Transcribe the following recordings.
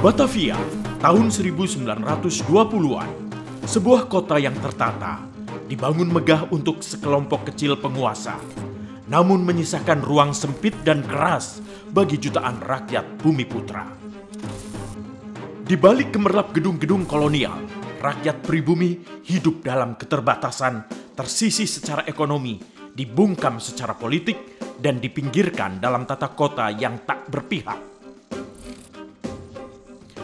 Batavia, tahun 1920-an, sebuah kota yang tertata, dibangun megah untuk sekelompok kecil penguasa, namun menyisakan ruang sempit dan keras bagi jutaan rakyat Bumi Putra. Di balik gemerlap gedung-gedung kolonial, rakyat pribumi hidup dalam keterbatasan, tersisih secara ekonomi, dibungkam secara politik, dan dipinggirkan dalam tata kota yang tak berpihak.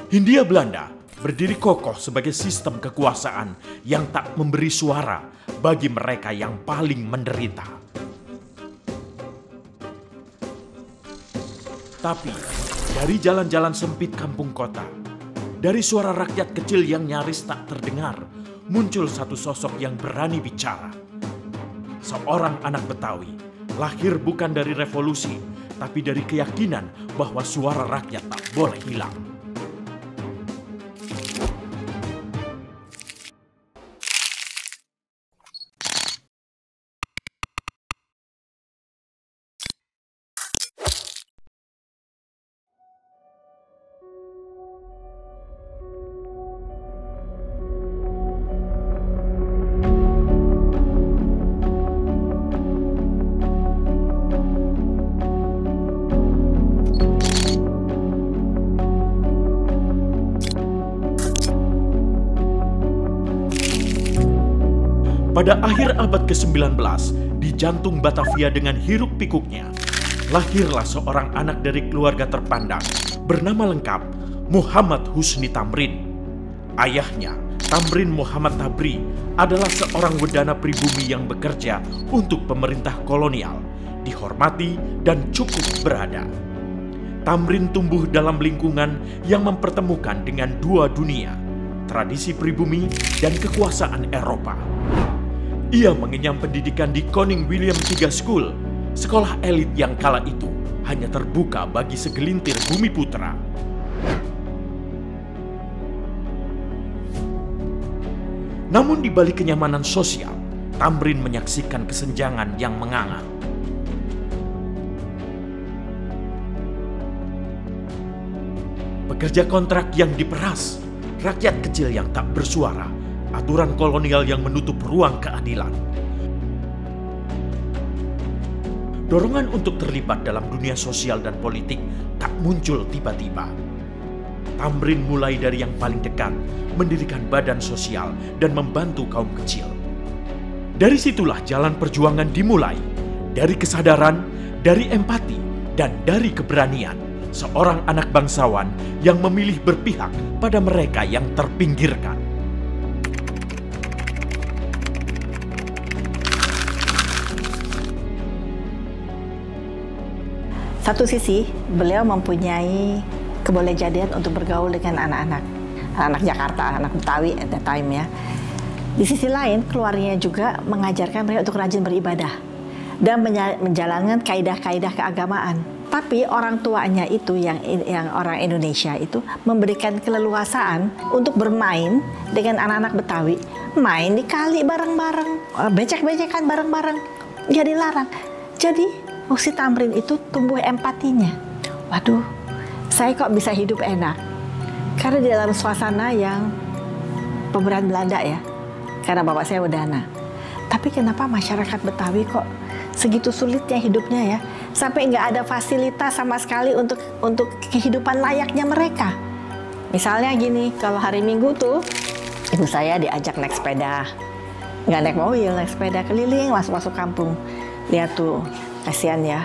Hindia Belanda berdiri kokoh sebagai sistem kekuasaan yang tak memberi suara bagi mereka yang paling menderita. Tapi dari jalan-jalan sempit kampung kota, dari suara rakyat kecil yang nyaris tak terdengar, muncul satu sosok yang berani bicara. Seorang anak Betawi, lahir bukan dari revolusi, tapi dari keyakinan bahwa suara rakyat tak boleh hilang. Pada akhir abad ke-19, di jantung Batavia dengan hiruk pikuknya, lahirlah seorang anak dari keluarga terpandang bernama lengkap Muhammad Husni Tamrin. Ayahnya, Tamrin Muhammad Tabri, adalah seorang wedana pribumi yang bekerja untuk pemerintah kolonial, dihormati dan cukup berada. Tamrin tumbuh dalam lingkungan yang mempertemukan dengan dua dunia, tradisi pribumi dan kekuasaan Eropa. Ia mengenyam pendidikan di Koning William III School, sekolah elit yang kala itu hanya terbuka bagi segelintir bumi putra. Namun di balik kenyamanan sosial, Tamrin menyaksikan kesenjangan yang menganga. Pekerja kontrak yang diperas, rakyat kecil yang tak bersuara, aturan kolonial yang menutup ruang keadilan. Dorongan untuk terlibat dalam dunia sosial dan politik tak muncul tiba-tiba. Tamrin mulai dari yang paling dekat, mendirikan badan sosial dan membantu kaum kecil. Dari situlah jalan perjuangan dimulai, dari kesadaran, dari empati, dan dari keberanian. Seorang anak bangsawan yang memilih berpihak pada mereka yang terpinggirkan. Satu sisi, beliau mempunyai kebolehjadian untuk bergaul dengan anak-anak Jakarta, anak Betawi at that time ya. Di sisi lain, keluarganya juga mengajarkan mereka untuk rajin beribadah dan menjalankan kaidah-kaidah keagamaan. Tapi orang tuanya itu yang orang Indonesia itu memberikan keleluasaan untuk bermain dengan anak-anak Betawi, main di kali bareng-bareng, becek-becekan bareng-bareng, nggak dilarang. Jadi si Tamrin itu tumbuh empatinya. Waduh, saya kok bisa hidup enak? Karena di dalam suasana yang pemerintahan Belanda ya, karena bapak saya wedana. Tapi kenapa masyarakat Betawi kok segitu sulitnya hidupnya ya? Sampai nggak ada fasilitas sama sekali untuk kehidupan layaknya mereka. Misalnya gini, kalau hari Minggu tuh, ibu saya diajak naik sepeda. Nggak naik mobil, naik sepeda keliling masuk-masuk kampung. Lihat tuh, kasihan ya,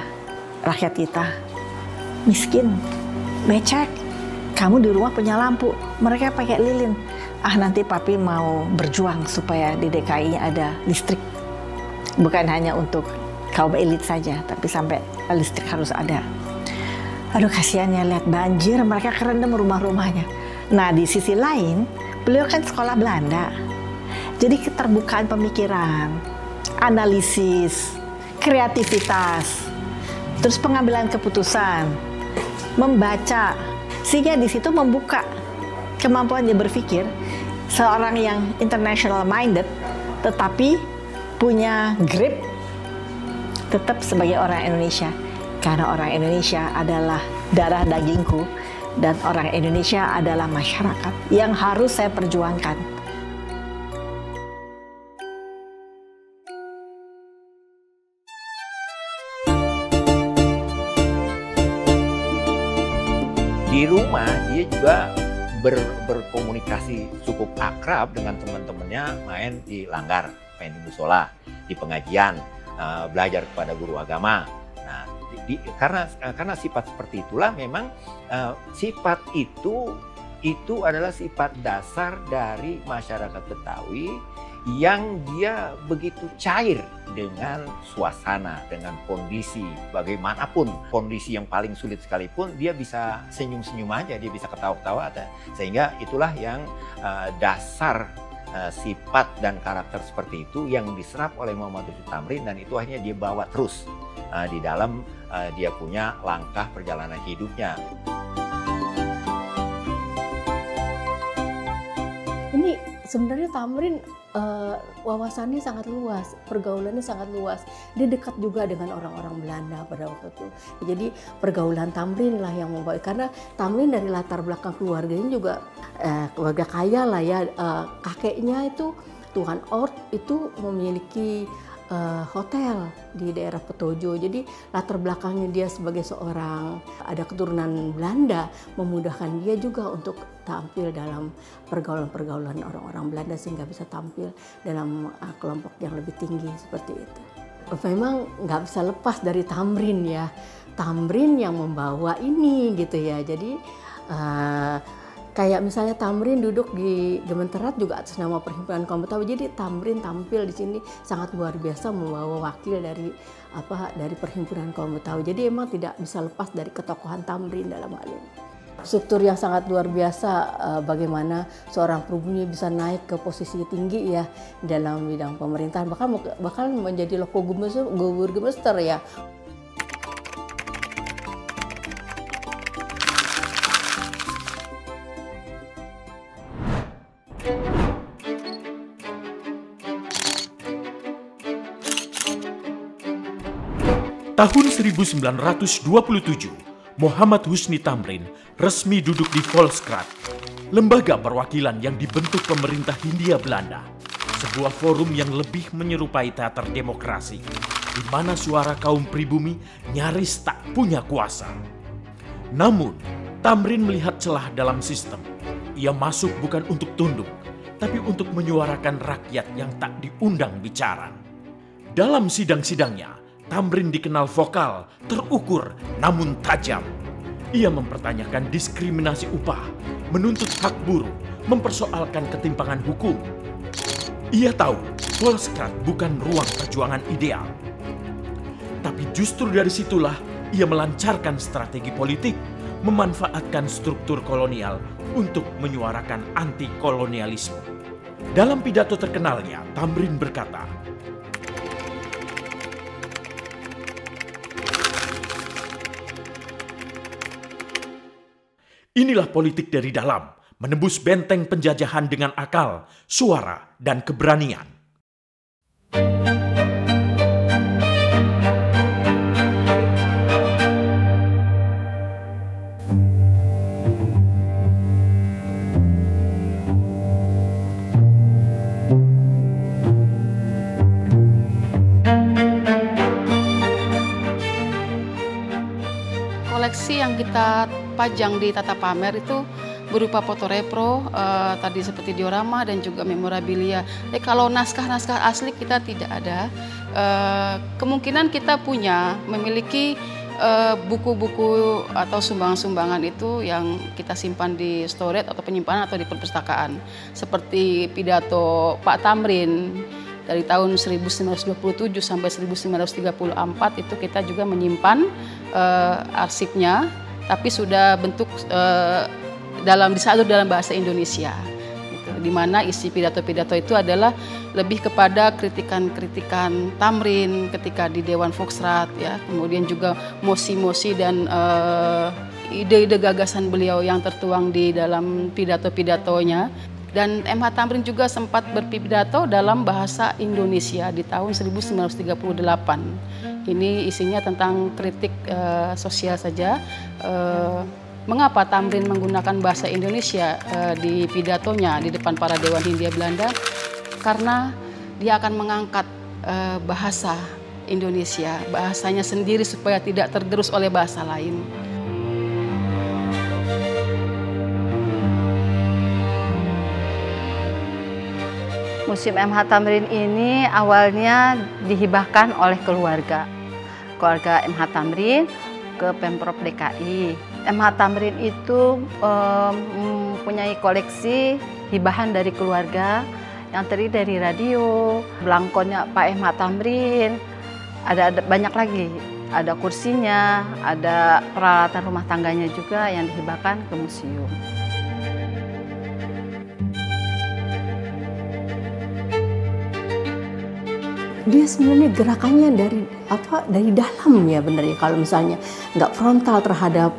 rakyat kita miskin, becek. Kamu di rumah punya lampu, mereka pakai lilin. Ah, nanti papi mau berjuang supaya di DKI ada listrik. Bukan hanya untuk kaum elit saja, tapi sampai listrik harus ada. Aduh, kasihan ya, lihat banjir, mereka kerendam rumah-rumahnya. Nah, di sisi lain, beliau kan sekolah Belanda. Jadi keterbukaan pemikiran, analisis, kreativitas, terus pengambilan keputusan, membaca, sehingga di situ membuka kemampuan dia berpikir. Seorang yang international minded, tetapi punya grip tetap sebagai orang Indonesia. Karena orang Indonesia adalah darah dagingku, Dan orang Indonesia adalah masyarakat yang harus saya perjuangkan. Di rumah dia juga berkomunikasi cukup akrab dengan teman-temannya, main di langgar, main di musola, di pengajian, belajar kepada guru agama. Nah, karena sifat seperti itulah memang sifat itu adalah sifat dasar dari masyarakat Betawi yang dia begitu cair dengan suasana, dengan kondisi, bagaimanapun kondisi yang paling sulit sekalipun, dia bisa senyum-senyum aja, dia bisa ketawa-ketawa, sehingga itulah yang dasar sifat dan karakter seperti itu yang diserap oleh Muhammad Husni Tamrin, dan itu akhirnya dia bawa terus di dalam dia punya langkah perjalanan hidupnya. Ini sebenarnya Tamrin wawasannya sangat luas, pergaulannya sangat luas. Dia dekat juga dengan orang-orang Belanda pada waktu itu. Jadi pergaulan Tamrin lah yang membawa, karena Tamrin dari latar belakang keluarganya juga keluarga kaya lah ya. Kakeknya itu Tuan Ort itu memiliki hotel di daerah Petojo. Jadi latar belakangnya dia sebagai seorang ada keturunan Belanda memudahkan dia juga untuk tampil dalam pergaulan-pergaulan orang-orang Belanda sehingga bisa tampil dalam kelompok yang lebih tinggi seperti itu. Memang nggak bisa lepas dari Tamrin ya. Tamrin yang membawa ini gitu ya. Jadi kayak misalnya Tamrin duduk di Gementerat juga atas nama Perhimpunan Kaum Betawi. Jadi Tamrin tampil di sini sangat luar biasa membawa wakil dari Perhimpunan Kaum Betawi. Jadi emang tidak bisa lepas dari ketokohan Tamrin dalam hal ini. Struktur yang sangat luar biasa, bagaimana seorang pribumi bisa naik ke posisi tinggi ya dalam bidang pemerintahan, bahkan menjadi loko gubernur ya. Tahun 1927, Muhammad Husni Tamrin resmi duduk di Volkskrant, lembaga perwakilan yang dibentuk pemerintah Hindia Belanda. Sebuah forum yang lebih menyerupai teater demokrasi, di mana suara kaum pribumi nyaris tak punya kuasa. Namun, Tamrin melihat celah dalam sistem. Ia masuk bukan untuk tunduk, tapi untuk menyuarakan rakyat yang tak diundang bicara. Dalam sidang-sidangnya, Tamrin dikenal vokal, terukur, namun tajam. Ia mempertanyakan diskriminasi upah, menuntut hak buruh, mempersoalkan ketimpangan hukum. Ia tahu Volkskrant bukan ruang perjuangan ideal. Tapi justru dari situlah ia melancarkan strategi politik, memanfaatkan struktur kolonial untuk menyuarakan anti-kolonialisme. Dalam pidato terkenalnya, Tamrin berkata, "Inilah politik dari dalam, menembus benteng penjajahan dengan akal, suara, dan keberanian." Koleksi yang kita pajang di Tata Pamer itu berupa foto repro, tadi seperti diorama dan juga memorabilia. Kalau naskah-naskah asli kita tidak ada. Kemungkinan kita memiliki buku-buku atau sumbangan-sumbangan itu yang kita simpan di storage atau penyimpanan atau di perpustakaan. Seperti pidato Pak Tamrin dari tahun 1927 sampai 1934 itu kita juga menyimpan arsipnya, tapi sudah bentuk disalur dalam bahasa Indonesia. Gitu. Di mana isi pidato-pidato itu adalah lebih kepada kritikan-kritikan Tamrin ketika di Dewan Volkskrant, ya, kemudian juga mosi-mosi dan ide-ide gagasan beliau yang tertuang di dalam pidato-pidatonya. Dan MH Tamrin juga sempat berpidato dalam bahasa Indonesia di tahun 1938. Ini isinya tentang kritik sosial saja, Mengapa Tamrin menggunakan bahasa Indonesia di pidatonya di depan para Dewan Hindia Belanda? Karena dia akan mengangkat bahasa Indonesia, bahasanya sendiri supaya tidak tergerus oleh bahasa lain. Museum MH Tamrin ini awalnya dihibahkan oleh keluarga MH Tamrin ke Pemprov DKI. MH Tamrin itu mempunyai koleksi hibahan dari keluarga yang terdiri dari radio, belangkonnya Pak MH Tamrin, ada banyak lagi, ada kursinya, ada peralatan rumah tangganya juga yang dihibahkan ke museum. Dia sebenarnya gerakannya dari dalam ya benar ya. Kalau misalnya nggak frontal terhadap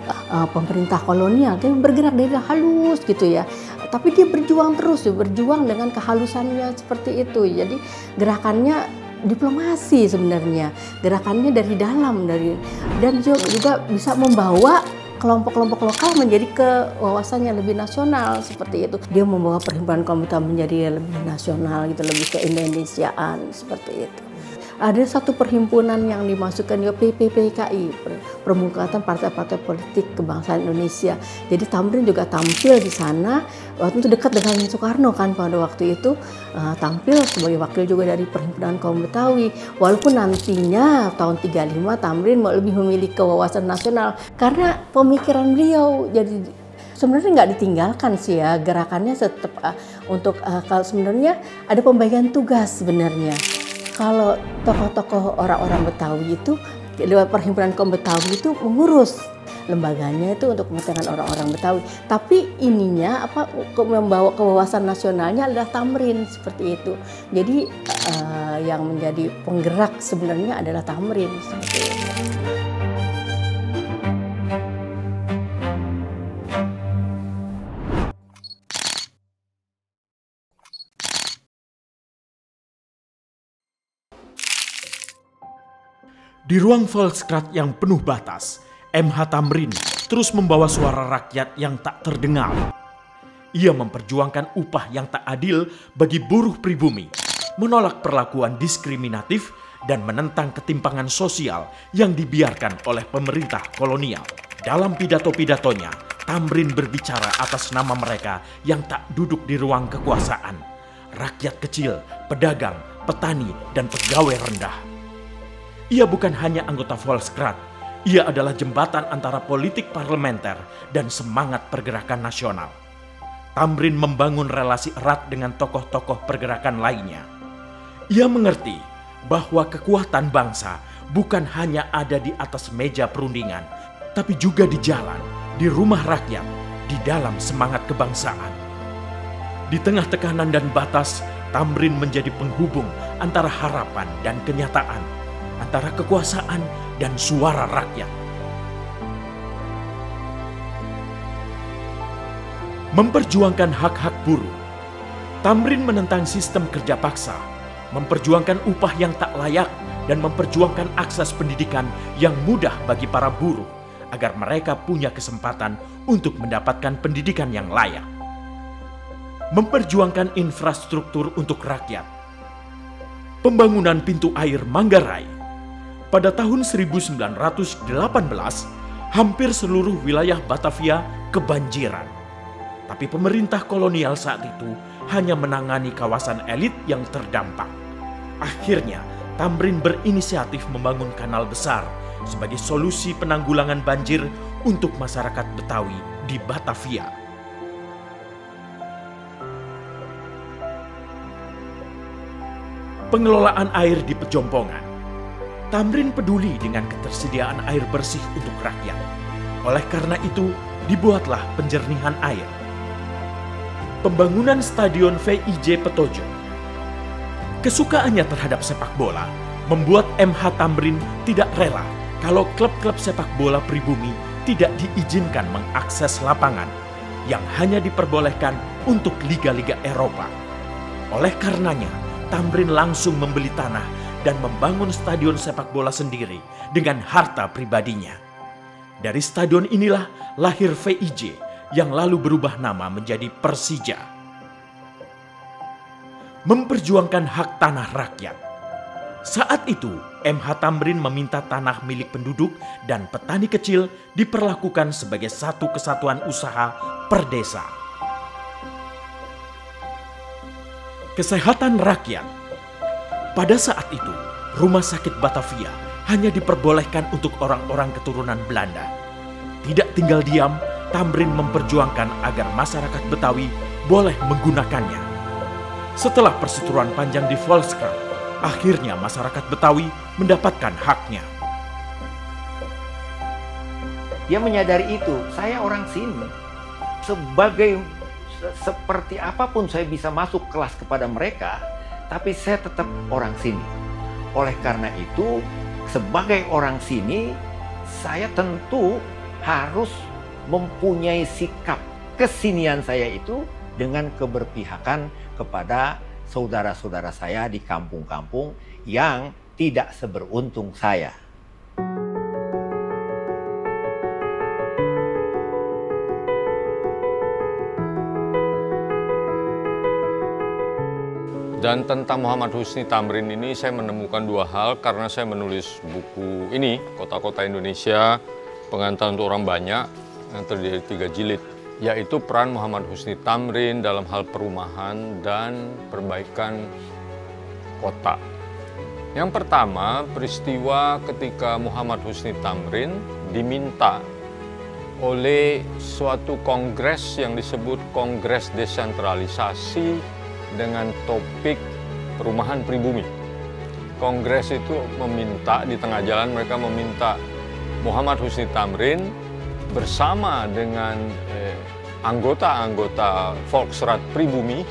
pemerintah kolonial, dia bergerak dari halus gitu ya. Tapi dia berjuang terus, berjuang dengan kehalusannya seperti itu. Jadi gerakannya diplomasi sebenarnya, gerakannya dari dalam dan juga bisa membawa kelompok-kelompok lokal menjadi ke wawasannya lebih nasional seperti itu. Dia membawa perhimpunan kaum betawi menjadi lebih nasional gitu, lebih ke Indonesiaan seperti itu. Ada satu perhimpunan yang dimasukkan juga PPPKI, Permufakatan Partai-Partai Politik Kebangsaan Indonesia. Jadi Tamrin juga tampil di sana, waktu itu dekat dengan Soekarno kan pada waktu itu, tampil sebagai wakil juga dari Perhimpunan Kaum Betawi. Walaupun nantinya tahun 35 Tamrin lebih memiliki kewawasan nasional karena pemikiran beliau. Jadi sebenarnya nggak ditinggalkan sih ya, gerakannya tetap untuk kalau sebenarnya ada pembagian tugas sebenarnya. Kalau tokoh-tokoh orang-orang Betawi itu lewat Perhimpunan Kaum Betawi itu mengurus lembaganya itu untuk kepentingan orang-orang Betawi. Tapi ininya membawa kewawasan nasionalnya adalah Tamrin seperti itu. Jadi yang menjadi penggerak sebenarnya adalah Tamrin seperti itu. Di ruang Volkskrant yang penuh batas, MH Tamrin terus membawa suara rakyat yang tak terdengar. Ia memperjuangkan upah yang tak adil bagi buruh pribumi, menolak perlakuan diskriminatif, dan menentang ketimpangan sosial yang dibiarkan oleh pemerintah kolonial. Dalam pidato-pidatonya, Tamrin berbicara atas nama mereka yang tak duduk di ruang kekuasaan. Rakyat kecil, pedagang, petani, dan pegawai rendah. Ia bukan hanya anggota Volkskrant, ia adalah jembatan antara politik parlementer dan semangat pergerakan nasional. Tamrin membangun relasi erat dengan tokoh-tokoh pergerakan lainnya. Ia mengerti bahwa kekuatan bangsa bukan hanya ada di atas meja perundingan, tapi juga di jalan, di rumah rakyat, di dalam semangat kebangsaan. Di tengah tekanan dan batas, Tamrin menjadi penghubung antara harapan dan kenyataan, antara kekuasaan dan suara rakyat. Memperjuangkan hak-hak buruh, Tamrin menentang sistem kerja paksa, memperjuangkan upah yang tak layak, dan memperjuangkan akses pendidikan yang mudah bagi para buruh agar mereka punya kesempatan untuk mendapatkan pendidikan yang layak. Memperjuangkan infrastruktur untuk rakyat. Pembangunan pintu air Manggarai. Pada tahun 1918, hampir seluruh wilayah Batavia kebanjiran. Tapi pemerintah kolonial saat itu hanya menangani kawasan elit yang terdampak. Akhirnya, Tamrin berinisiatif membangun kanal besar sebagai solusi penanggulangan banjir untuk masyarakat Betawi di Batavia. Pengelolaan air di Pejompongan. Tamrin peduli dengan ketersediaan air bersih untuk rakyat. Oleh karena itu, dibuatlah penjernihan air. Pembangunan Stadion VIJ Petojo. Kesukaannya terhadap sepak bola membuat MH Tamrin tidak rela kalau klub-klub sepak bola pribumi tidak diizinkan mengakses lapangan yang hanya diperbolehkan untuk liga-liga Eropa. Oleh karenanya, Tamrin langsung membeli tanah dan membangun stadion sepak bola sendiri dengan harta pribadinya. Dari stadion inilah lahir VIJ yang lalu berubah nama menjadi Persija. Memperjuangkan hak tanah rakyat. Saat itu, MH Thamrin meminta tanah milik penduduk dan petani kecil diperlakukan sebagai satu kesatuan usaha per desa. Kesehatan rakyat. Pada saat itu, Rumah Sakit Batavia hanya diperbolehkan untuk orang-orang keturunan Belanda. Tidak tinggal diam, Thamrin memperjuangkan agar masyarakat Betawi boleh menggunakannya. Setelah perseteruan panjang di Volkskrant, akhirnya masyarakat Betawi mendapatkan haknya. Dia menyadari itu, saya orang sini. Seperti apapun saya bisa masuk kelas kepada mereka, tapi saya tetap orang sini. Oleh karena itu, sebagai orang sini, saya tentu harus mempunyai sikap kesinian saya itu dengan keberpihakan kepada saudara-saudara saya di kampung-kampung yang tidak seberuntung saya. Dan tentang Muhammad Husni Thamrin ini saya menemukan dua hal karena saya menulis buku ini, Kota-Kota Indonesia, Pengantar untuk Orang Banyak, yang terdiri dari 3 jilid, yaitu peran Muhammad Husni Thamrin dalam hal perumahan dan perbaikan kota. Yang pertama, peristiwa ketika Muhammad Husni Thamrin diminta oleh suatu kongres yang disebut Kongres Desentralisasi dengan topik perumahan pribumi. Kongres itu meminta, di tengah jalan mereka meminta Muhammad Husni Thamrin bersama dengan anggota-anggota Volksrat pribumi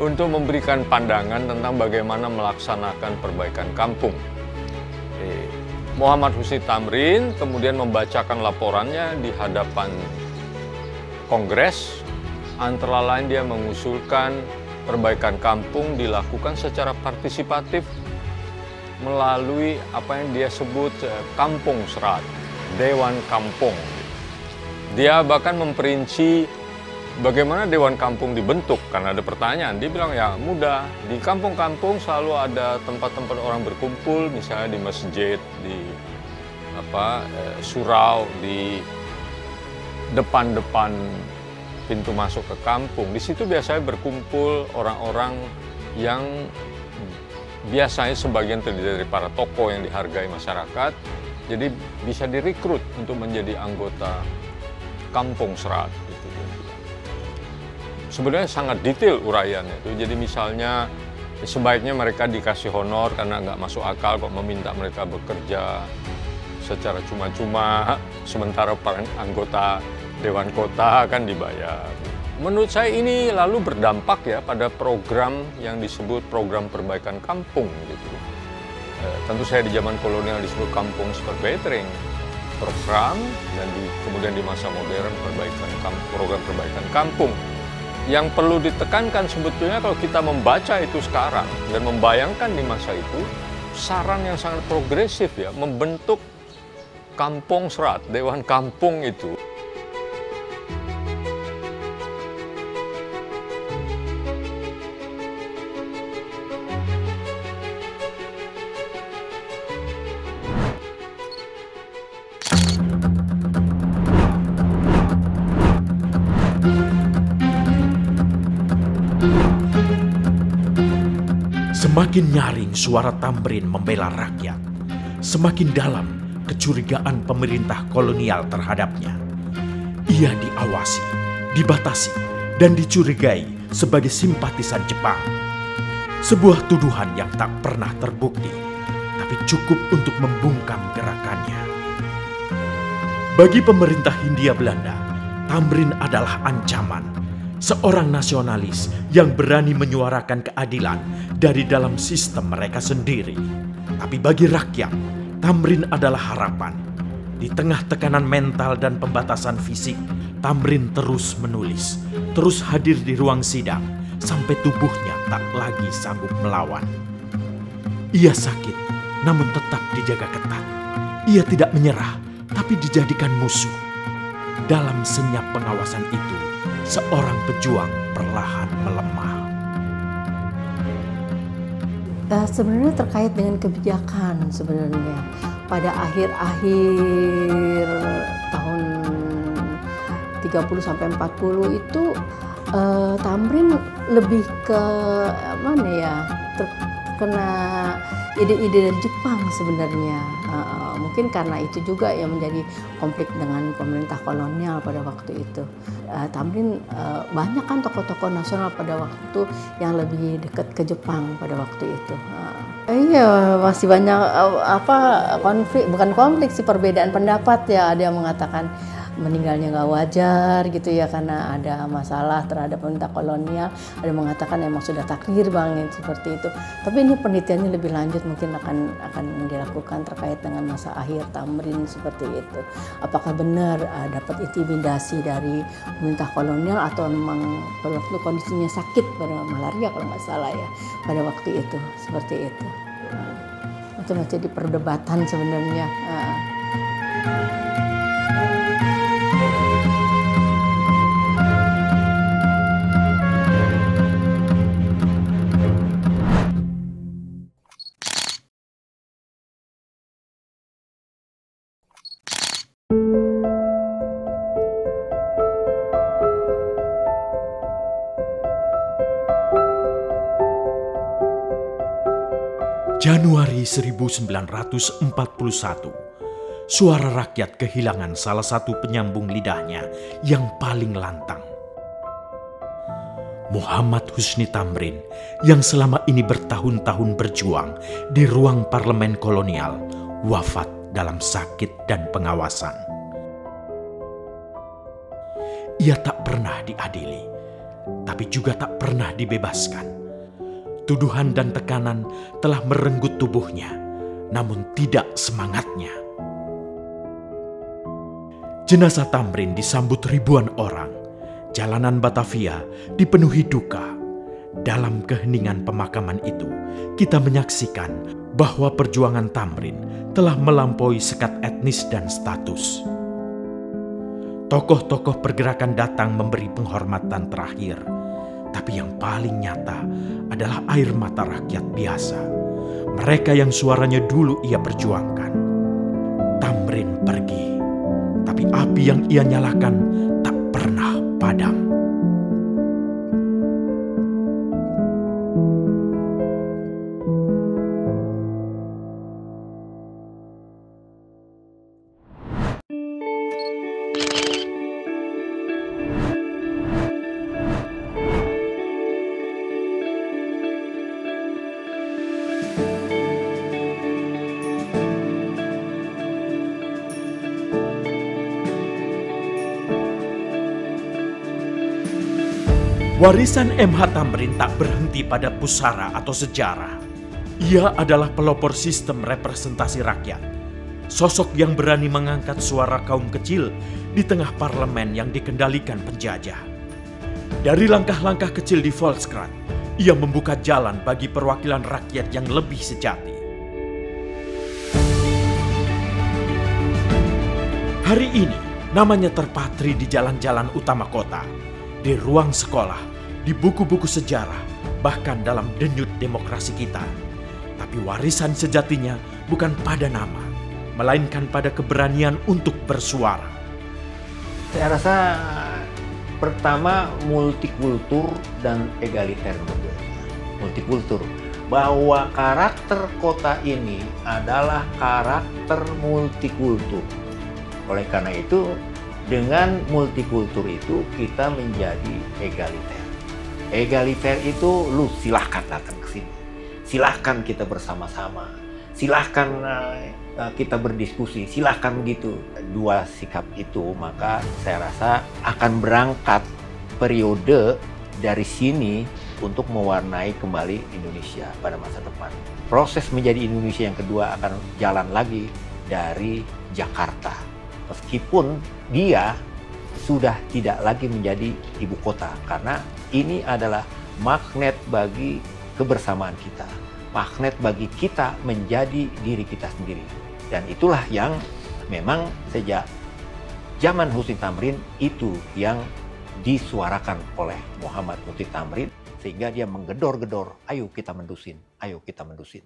untuk memberikan pandangan tentang bagaimana melaksanakan perbaikan kampung. Muhammad Husni Thamrin kemudian membacakan laporannya di hadapan Kongres. Antara lain dia mengusulkan perbaikan kampung dilakukan secara partisipatif melalui apa yang dia sebut kampung serat, Dewan Kampung. Dia bahkan memperinci bagaimana Dewan Kampung dibentuk, karena ada pertanyaan. Dia bilang ya mudah, di kampung-kampung selalu ada tempat-tempat orang berkumpul, misalnya di masjid, di surau, di depan-depan pintu masuk ke kampung. Di situ biasanya berkumpul orang-orang yang biasanya sebagian terdiri dari para tokoh yang dihargai masyarakat, jadi bisa direkrut untuk menjadi anggota kampung serat. Gitu. Sebenarnya sangat detail uraiannya itu. Jadi misalnya sebaiknya mereka dikasih honor karena nggak masuk akal kok meminta mereka bekerja secara cuma-cuma, sementara para anggota Dewan Kota kan dibayar. Menurut saya ini lalu berdampak ya pada program yang disebut program perbaikan kampung gitu. Tentu saya di zaman kolonial disebut kampung verbetering program, dan kemudian di masa modern program perbaikan kampung. Yang perlu ditekankan sebetulnya kalau kita membaca itu sekarang dan membayangkan di masa itu, saran yang sangat progresif ya, membentuk kampung serat, Dewan Kampung itu. Semakin nyaring suara Thamrin membela rakyat, semakin dalam kecurigaan pemerintah kolonial terhadapnya. Ia diawasi, dibatasi, dan dicurigai sebagai simpatisan Jepang. Sebuah tuduhan yang tak pernah terbukti, tapi cukup untuk membungkam gerakannya. Bagi pemerintah Hindia Belanda, Thamrin adalah ancaman. Seorang nasionalis yang berani menyuarakan keadilan dari dalam sistem mereka sendiri. Tapi bagi rakyat, Thamrin adalah harapan. Di tengah tekanan mental dan pembatasan fisik, Thamrin terus menulis, terus hadir di ruang sidang, sampai tubuhnya tak lagi sanggup melawan. Ia sakit, namun tetap dijaga ketat. Ia tidak menyerah, tapi tapi dijadikan musuh. Dalam senyap pengawasan itu, seorang pejuang perlahan melemah. Sebenarnya terkait dengan kebijakan sebenarnya. Pada akhir-akhir tahun 30 sampai 40 itu Tamrin lebih ke mana ya, terkena ide-ide dari Jepang sebenarnya. Mungkin karena itu juga yang menjadi konflik dengan pemerintah kolonial pada waktu itu. Tamrin banyak kan tokoh-tokoh nasional pada waktu yang lebih dekat ke Jepang pada waktu itu. Iya, masih banyak konflik, bukan konflik sih, perbedaan pendapat ya. Ada yang mengatakan meninggalnya nggak wajar gitu ya karena ada masalah terhadap pemerintah kolonial. Ada yang mengatakan emang sudah takdir Bang, seperti itu. Tapi ini penelitiannya lebih lanjut mungkin akan dilakukan terkait dengan masa akhir Tamrin seperti itu. Apakah benar dapat intimidasi dari pemerintah kolonial atau memang pada waktu kondisinya sakit pada malaria kalau nggak salah ya pada waktu itu seperti itu. Itu masih jadi perdebatan sebenarnya. Januari 1941, suara rakyat kehilangan salah satu penyambung lidahnya yang paling lantang. Muhammad Husni Tamrin yang selama ini bertahun-tahun berjuang di ruang parlemen kolonial wafat dalam sakit dan pengawasan. Ia tak pernah diadili, tapi juga tak pernah dibebaskan. Tuduhan dan tekanan telah merenggut tubuhnya, namun tidak semangatnya. Jenazah Tamrin disambut ribuan orang. Jalanan Batavia dipenuhi duka. Dalam keheningan pemakaman itu, kita menyaksikan bahwa perjuangan Tamrin telah melampaui sekat etnis dan status. Tokoh-tokoh pergerakan datang memberi penghormatan terakhir. Tapi yang paling nyata adalah air mata rakyat biasa. Mereka yang suaranya dulu ia perjuangkan. Tamrin pergi, tapi api yang ia nyalakan tak pernah padam. Warisan MH Tamrin tak berhenti pada pusara atau sejarah. Ia adalah pelopor sistem representasi rakyat. Sosok yang berani mengangkat suara kaum kecil di tengah parlemen yang dikendalikan penjajah. Dari langkah-langkah kecil di Volkskrant, ia membuka jalan bagi perwakilan rakyat yang lebih sejati. Hari ini, namanya terpatri di jalan-jalan utama kota, di ruang sekolah, di buku-buku sejarah, bahkan dalam denyut demokrasi kita. Tapi warisan sejatinya bukan pada nama, melainkan pada keberanian untuk bersuara. Saya rasa pertama multikultur dan egaliter. Multikultur, bahwa karakter kota ini adalah karakter multikultur. Oleh karena itu, dengan multikultur itu kita menjadi egaliter. Egaliter itu lu silahkan datang ke sini. Silahkan kita bersama-sama. Silahkan kita berdiskusi. Silahkan begitu. Dua sikap itu maka saya rasa akan berangkat periode dari sini untuk mewarnai kembali Indonesia pada masa depan. Proses menjadi Indonesia yang kedua akan jalan lagi dari Jakarta. Meskipun dia sudah tidak lagi menjadi ibu kota, karena ini adalah magnet bagi kebersamaan kita, magnet bagi kita menjadi diri kita sendiri. Dan itulah yang memang sejak zaman Husni Tamrin itu yang disuarakan oleh Muhammad Husni Tamrin, sehingga dia menggedor-gedor, ayo kita mendusin, ayo kita mendusin.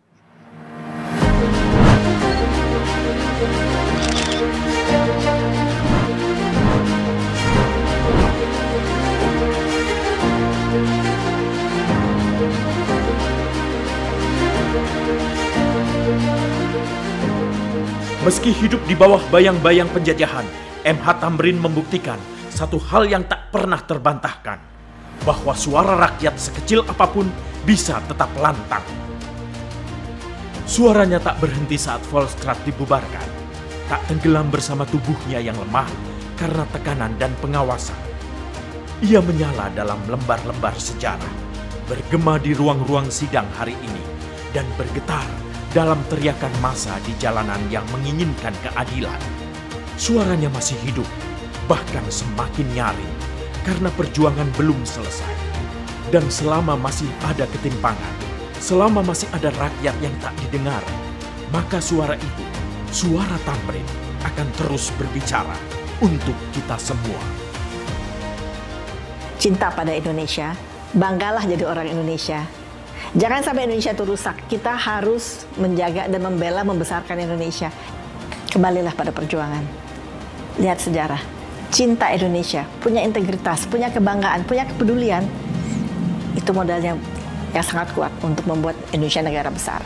Meski hidup di bawah bayang-bayang penjajahan, MH Tamrin membuktikan satu hal yang tak pernah terbantahkan, bahwa suara rakyat sekecil apapun bisa tetap lantang. Suaranya tak berhenti saat Volkskrant dibubarkan, tak tenggelam bersama tubuhnya yang lemah karena tekanan dan pengawasan. Ia menyala dalam lembar-lembar sejarah, bergema di ruang-ruang sidang hari ini, dan bergetar dalam teriakan massa di jalanan yang menginginkan keadilan. Suaranya masih hidup, bahkan semakin nyaring, karena perjuangan belum selesai. Dan selama masih ada ketimpangan, selama masih ada rakyat yang tak didengar, maka suara itu, suara Tamrin, akan terus berbicara untuk kita semua. Cinta pada Indonesia, banggalah jadi orang Indonesia. Jangan sampai Indonesia itu rusak. Kita harus menjaga dan membela, membesarkan Indonesia. Kembalilah pada perjuangan. Lihat sejarah. Cinta Indonesia, punya integritas, punya kebanggaan, punya kepedulian. Itu modalnya yang sangat kuat untuk membuat Indonesia negara besar.